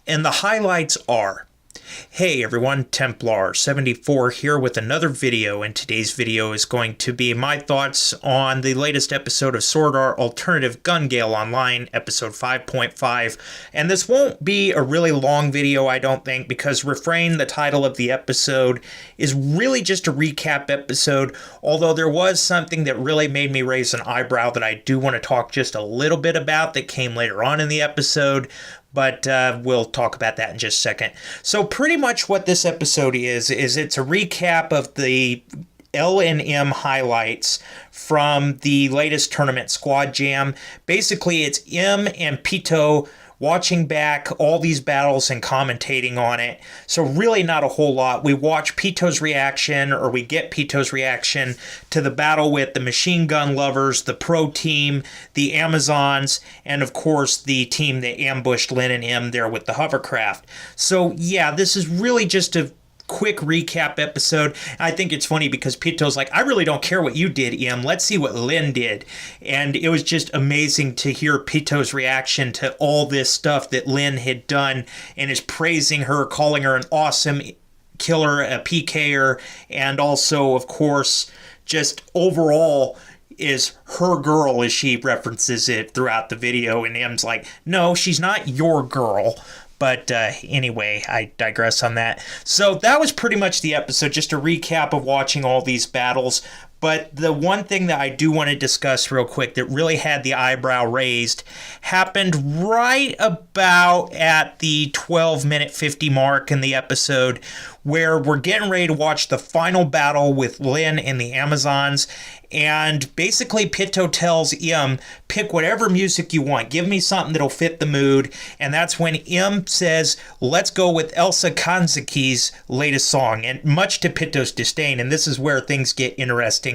And the highlights are, hey everyone, Templar74 here with another video, and today's video is going to be my thoughts on the latest episode of Sword Art Alternative Gun Gale Online, episode 5.5. And this won't be a really long video, I don't think, because Refrain, the title of the episode, is really just a recap episode, although there was something that really made me raise an eyebrow that I do want to talk just a little bit about that came later on in the episode. But we'll talk about that in just a second. So pretty much what this episode is it's a recap of the L&M highlights from the latest tournament, Squad Jam. Basically, it's M and Pito watching back all these battles and commentating on it. So really not a whole lot. We watch Pito's reaction, or we get Pito's reaction to the battle with the machine gun lovers, the pro team, the Amazons, and of course the team that ambushed Lin and M there with the hovercraft. So yeah, this is really just a quick recap episode. I think it's funny because Pito's like, I really don't care what you did, Em. Let's see what Lin did. And it was just amazing to hear Pito's reaction to all this stuff that Lin had done, and is praising her, calling her an awesome killer, a PKer, and also, of course, just overall is her girl, as she references it throughout the video. And Em's like, no, she's not your girl. But anyway, I digress on that. So that was pretty much the episode, just a recap of watching all these battles. But the one thing that I do want to discuss real quick that really had the eyebrow raised happened right about at the 12-minute 50 mark in the episode, where we're getting ready to watch the final battle with Lin and the Amazons. And basically Pito tells M, pick whatever music you want. Give me something that'll fit the mood. And that's when M says, let's go with Elsa Kanzaki's latest song. And much to Pito's disdain, and this is where things get interesting,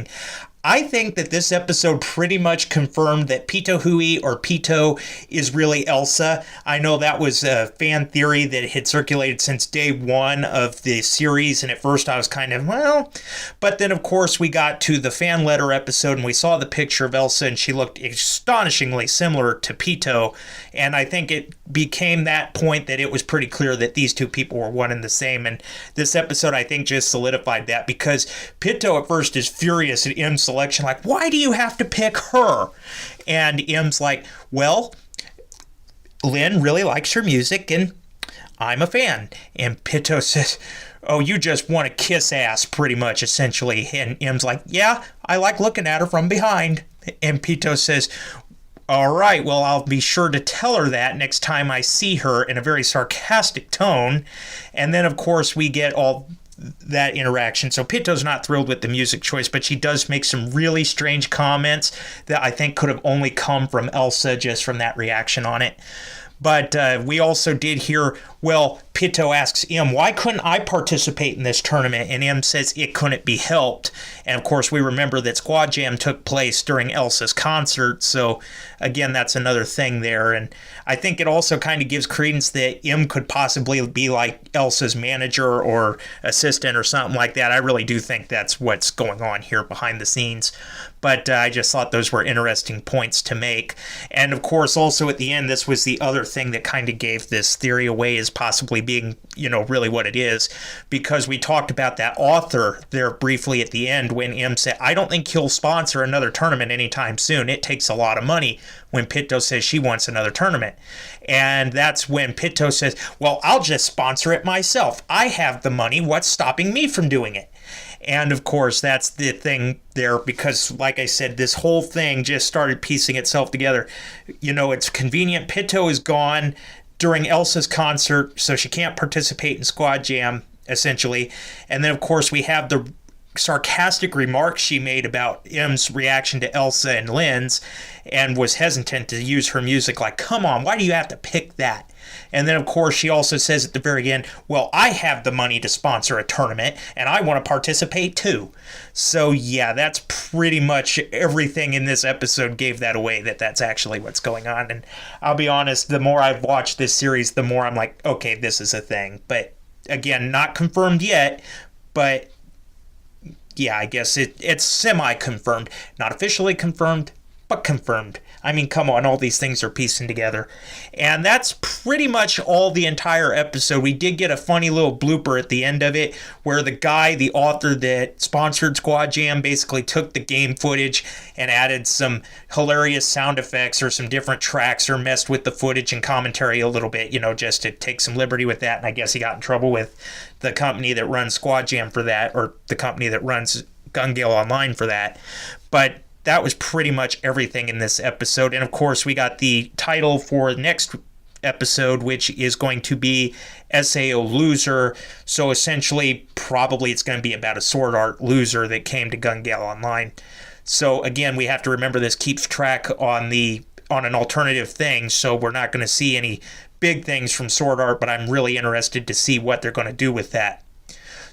I think that this episode pretty much confirmed that Pito Hui, or Pito, is really Elsa. I know that was a fan theory that had circulated since day one of the series, and at first I was kind of, well, but then of course we got to the fan letter episode and we saw the picture of Elsa and she looked astonishingly similar to Pito, and I think it became that point that it was pretty clear that these two people were one and the same, and this episode I think just solidified that, because Pito at first is furious at M's selection, like, why do you have to pick her? And M's like, well, Lin really likes her music and I'm a fan. And Pito says, oh, you just want to kiss ass, pretty much, essentially. And M's like, yeah, I like looking at her from behind. And Pito says, all right, well, I'll be sure to tell her that next time I see her, in a very sarcastic tone. And then, of course, we get all that interaction. So Pito's not thrilled with the music choice, but she does make some really strange comments that I think could have only come from Elsa, just from that reaction on it. But we also did hear, well, Pito asks M, why couldn't I participate in this tournament? And M says it couldn't be helped. And of course, we remember that Squad Jam took place during Elsa's concert. So again, that's another thing there. And I think it also kind of gives credence that M could possibly be like Elsa's manager or assistant or something like that. I really do think that's what's going on here behind the scenes. But I just thought those were interesting points to make. And of course, also at the end, this was the other thing that kind of gave this theory away as possibly being, really what it is. Because we talked about that author there briefly at the end when M said, I don't think he'll sponsor another tournament anytime soon. It takes a lot of money, when Pito says she wants another tournament. And that's when Pito says, well, I'll just sponsor it myself. I have the money. What's stopping me from doing it? And of course, that's the thing there, because like I said, this whole thing just started piecing itself together. It's convenient. Pito is gone during Elsa's concert, so she can't participate in Squad Jam, essentially. And then, of course, we have the sarcastic remarks she made about M's reaction to Elsa and Lin's, and was hesitant to use her music, like, come on, why do you have to pick that? And then, of course, she also says at the very end, well, I have the money to sponsor a tournament, and I want to participate too. So, yeah, that's pretty much everything in this episode gave that away, that that's actually what's going on. And I'll be honest, the more I've watched this series, the more I'm like, okay, this is a thing. But, again, not confirmed yet, but yeah, I guess it's semi-confirmed. Not officially confirmed, but confirmed. I mean, come on, all these things are piecing together. And that's pretty much all the entire episode. We did get a funny little blooper at the end of it where the guy, the author that sponsored Squad Jam, basically took the game footage and added some hilarious sound effects or some different tracks or messed with the footage and commentary a little bit, just to take some liberty with that. And I guess he got in trouble with the company that runs Squad Jam for that, or the company that runs Gale Online for that. But that was pretty much everything in this episode. And of course, we got the title for the next episode, which is going to be SAO Loser. So essentially, probably it's going to be about a sword art loser that came to Gale Online. So again, we have to remember this keeps track on an alternative thing. So we're not going to see any big things from sword art, but I'm really interested to see what they're going to do with that.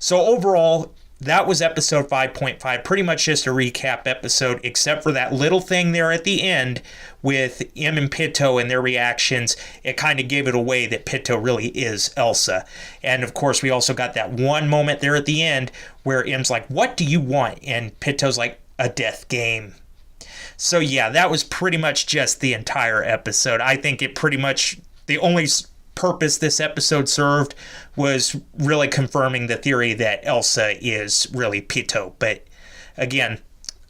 So overall, that was episode 5.5, pretty much just a recap episode, except for that little thing there at the end with Im and Pitto and their reactions. It kind of gave it away that Pitto really is Elsa. And of course, we also got that one moment there at the end where Im's like, "What do you want?" And Pitto's like, "A death game." So yeah, that was pretty much just the entire episode. I think it pretty much, the only purpose this episode served was really confirming the theory that Elsa is really Pitto. But again,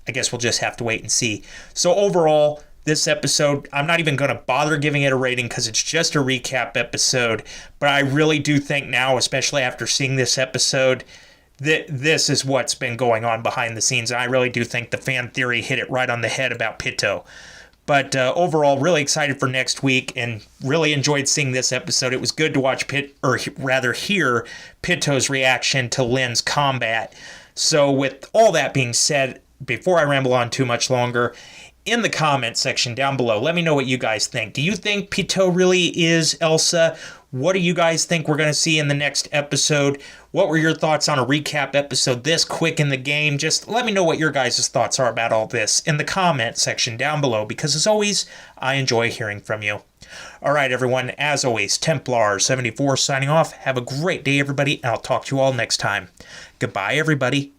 I guess we'll just have to wait and see. So overall, this episode, I'm not even going to bother giving it a rating because it's just a recap episode. But I really do think now, especially after seeing this episode, that this is what's been going on behind the scenes. And I really do think the fan theory hit it right on the head about Pitto. But overall, really excited for next week and really enjoyed seeing this episode. It was good to watch hear Pitto's reaction to Lin's combat. So with all that being said, before I ramble on too much longer, in the comment section down below, let me know what you guys think. Do you think Pitto really is Elsa? What do you guys think we're going to see in the next episode? What were your thoughts on a recap episode this quick in the game? Just let me know what your guys' thoughts are about all this in the comment section down below, because as always, I enjoy hearing from you. All right, everyone, as always, Templar74 signing off. Have a great day, everybody, and I'll talk to you all next time. Goodbye, everybody.